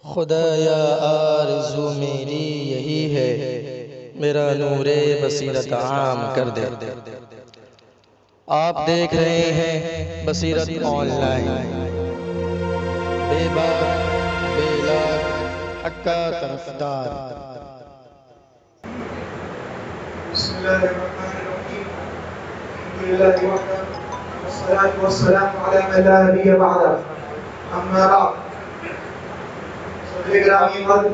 خدایا آرزو میری یہی ہے، میرا نور بصیرت عام کر دے۔ آپ دیکھ رہے ہیں بصیرت آن لائن، بے باک بے لاگ حق کا طرفدار۔ بسم اللہ الرحمن الرحیم، الحمدللہ وحدہ والصلاة والسلام علی من لا نبی بعدہ، اما بعد۔ صدر گرامی قدر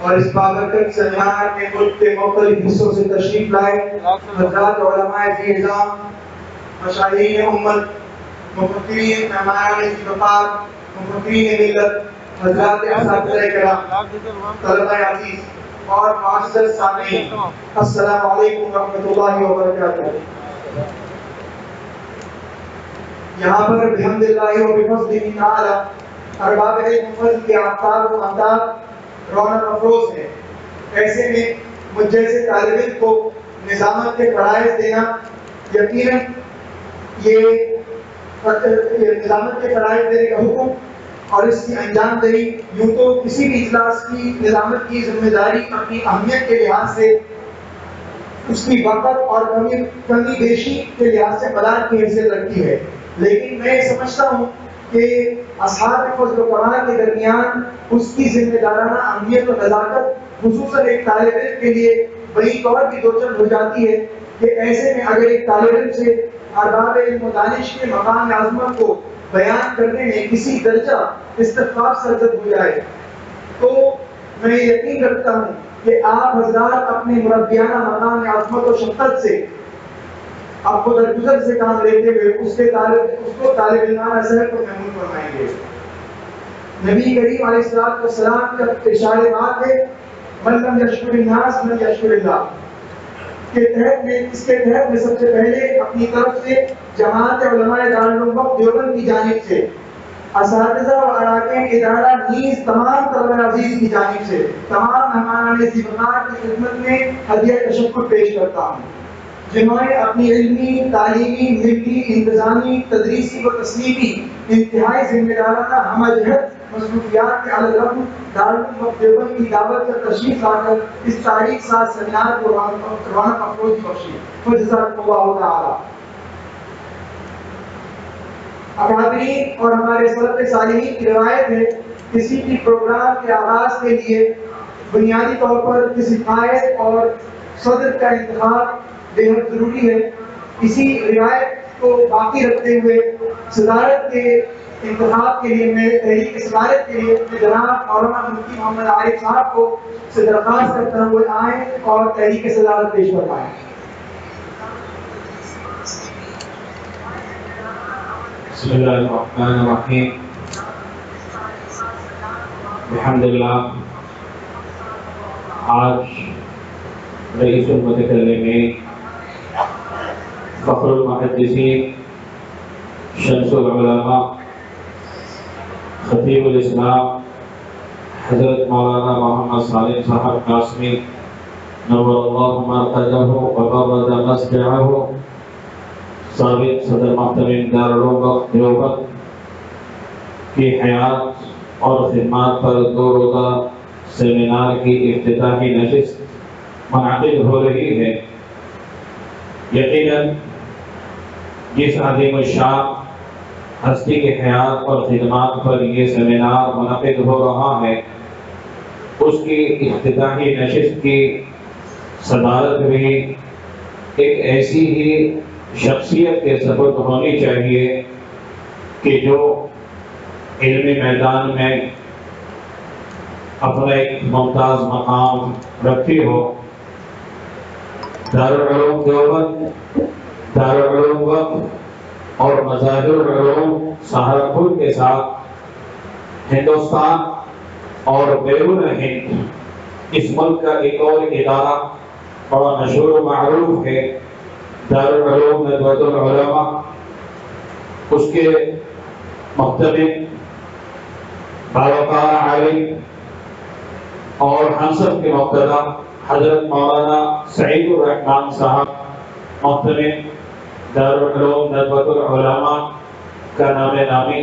اور اس بابرکت سمینار میں ملک کے مختلف حصوں سے تشریف لائے حضرات علماء اعظام، مشاہیر امت، مفکرین، مہمانان استفاد، مفکرین ملت، حضرات اساتذہ کرام، طلبہ عزیز اور معزز سامعین، السلام علیکم ورحمۃ اللہ وبرکاتہ۔ یہاں پر بحمد اللہ و بفضلہ تعالی ارباب علم و فضل کے آفتاب و مہتاب رونق افروز ہیں۔ ایسے میں مجھ جیسے طالب علم کو نظامت کے فرائض دینا یقیناً یہ نظامت کے فرائض دینے کا حکم اور اس کی انجام دہی یوں تو کسی بھی اجلاس کی نظامت کی ذمہ داری اپنی اہمیت کے لحاظ سے، اس کی وقت اور کمی بیشی کے لحاظ سے بلاد کی حیثیت رکھتی ہے، لیکن میں سمجھتا ہوں کہ اصحاب فضل و کمال کے درمیان اس کی ذمہ دارانہ اہمیت و نزاکت خصوصاً ایک طالب علم کے لیے بڑی طور کی دوچند ہو جاتی ہے کہ ایسے میں اگر ایک طالب علم سے ارباب علم و دانش کے مقام عظمت کو بیان کرنے میں کسی درجہ استخفاف سرزد ہو جائے تو میں یقین رکھتا ہوں کہ آپ حضرات اپنے مربیانہ مقام عظمت و شفقت سے آپ کو درگزر سے کام لیتے ہوئے اس کو طالب علمانہ سحر کو محمود فرمائیں گے۔ نبی کریم علیہ السلام کا ارشاد بات ہے من لم یشکر الناس لم یشکر اللہ، اس کے تحت میں سب سے پہلے اپنی طرف سے جماعت علماء دارالعلوم دیوبند کی جانب سے، اساتذہ و اراکین ادارہ نیز تمام طلبہ عزیز کی جانب سے تمام مہمانان استفاد کی خدمت میں ہدیہ تشکر پیش کرتا ہوں، جنہوں نے اپنی علمی، تعلیمی، ملی، انتظامی، تدریسی و تصنیفی انتہائی ذمہ دارانہ ہمہ مصروفیات کے علیہ رغم دارالعلوم دیوبند کی دعوت پر تشریف لا کر اس تاریخ ساز سمینار کو رونق افروزی بخشی، فجزاکم اللہ تعالی۔ اکابرین اور ہمارے سلف صالحین کی روایت ہے کسی بھی پروگرام کے آغاز کے لیے بنیادی طور پر کسی قائد اور صدر کا انتخاب بے حد ضروری ہے۔ اسی روایت کو باقی رکھتے ہوئے صدارت کے انتخاب کے لیے میں تحریک صدارت کے لیے جناب مولانا مفتی محمد عارف صاحب کو سے درخواست کرتا ہوں وہ آئیں اور تحریک صدارت پیش کروائیں۔ بسم اللہ الرحمن الرحیم، الحمدللہ۔ آج رئیس المتکلمین، فخر المحدثین، شمس العلماء، خطیب الاسلام حضرت مولانا محمد صالح صاحب قاسمی نور اللہ مرقدہ وبرد مسجعہ، سابق صدر محترم دارالعلوم دیوبند کی حیات اور خدمات پر 2 روزہ سیمینار کی افتتاحی نشست منعقد ہو رہی ہے۔ یقیناً جس عظیم الشان ہستی کی حیات اور خدمات پر یہ سیمینار منعقد ہو رہا ہے، اس کی افتتاحی نشست کی صدارت بھی ایک ایسی ہی شخصیت کے سپرد ہونی چاہیے کہ جو علمی میدان میں اپنا ایک ممتاز مقام رکھتی ہو۔ دارالعلوم دیوبند، دارالعلوم وقف اور مظاہر العلوم سہارنپور کے ساتھ ہندوستان اور بیرون ہند اس ملک کا ایک اور ادارہ بڑا مشہور و معروف ہے، دارالعلوم ندوۃ العلماء۔ اس کے محتمل باوقار عالم اور ہم سب کے مقتدی حضرت مولانا سعید الرحمن صاحب محتمل دارالعلوم ندوۃ العلماء کا نام نامی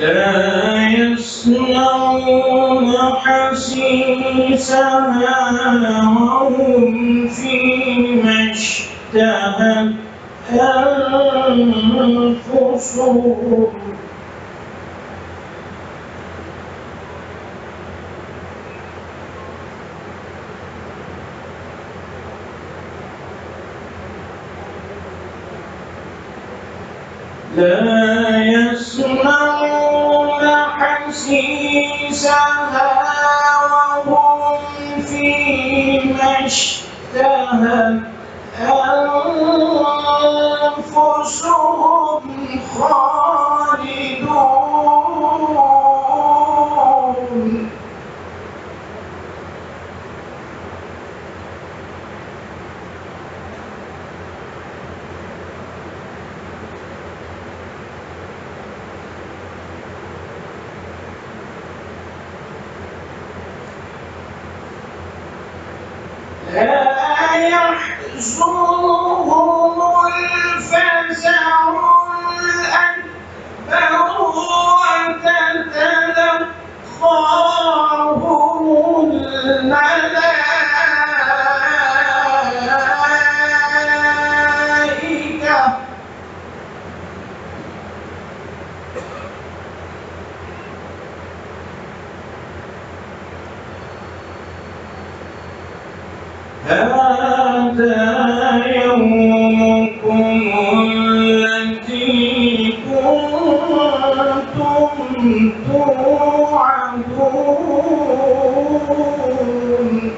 لا يسمعون حسيسها وهم فيما اشتهت أنفسهم لا يسمعون حسيسها وهم فيما اشتهت أنفسهم خالدون. لا يحزنهم الفزع الأكبر وتتلقاهم الملائكة هذا يومكم الذي كنتم توعدون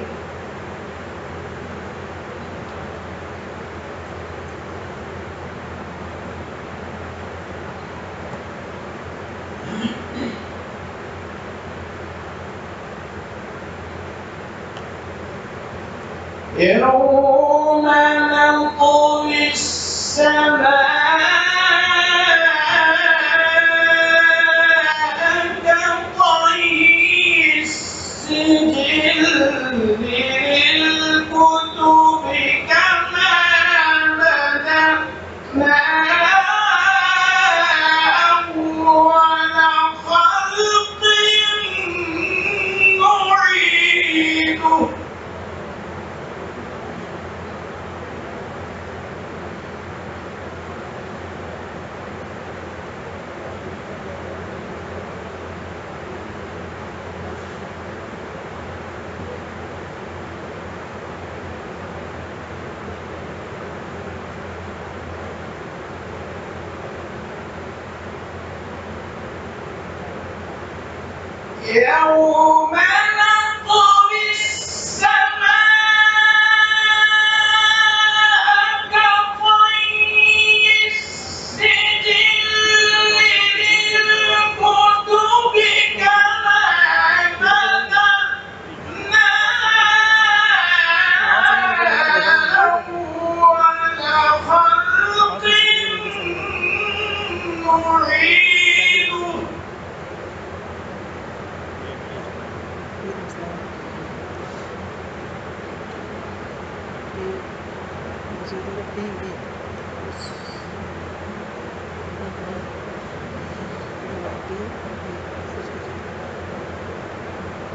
يوم نطوي السماء كطي السجل للكتب كما بدأنا أول خلق نعيده يوم نطوي السماء كطي السجل للكتب كما بدأنا أول خلق نعيده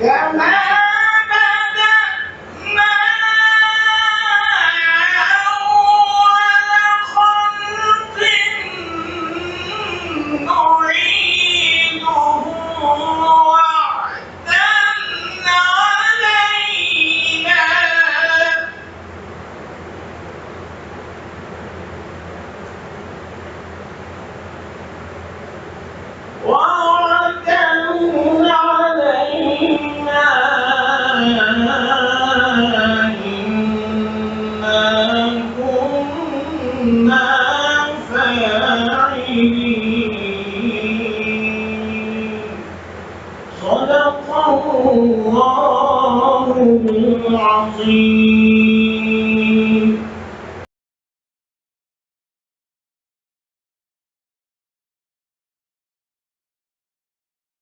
كما بدأنا أول خلق نعيده وعدا علينا وعدا علينا إنا كنا فاعلين صدق الله العظيم.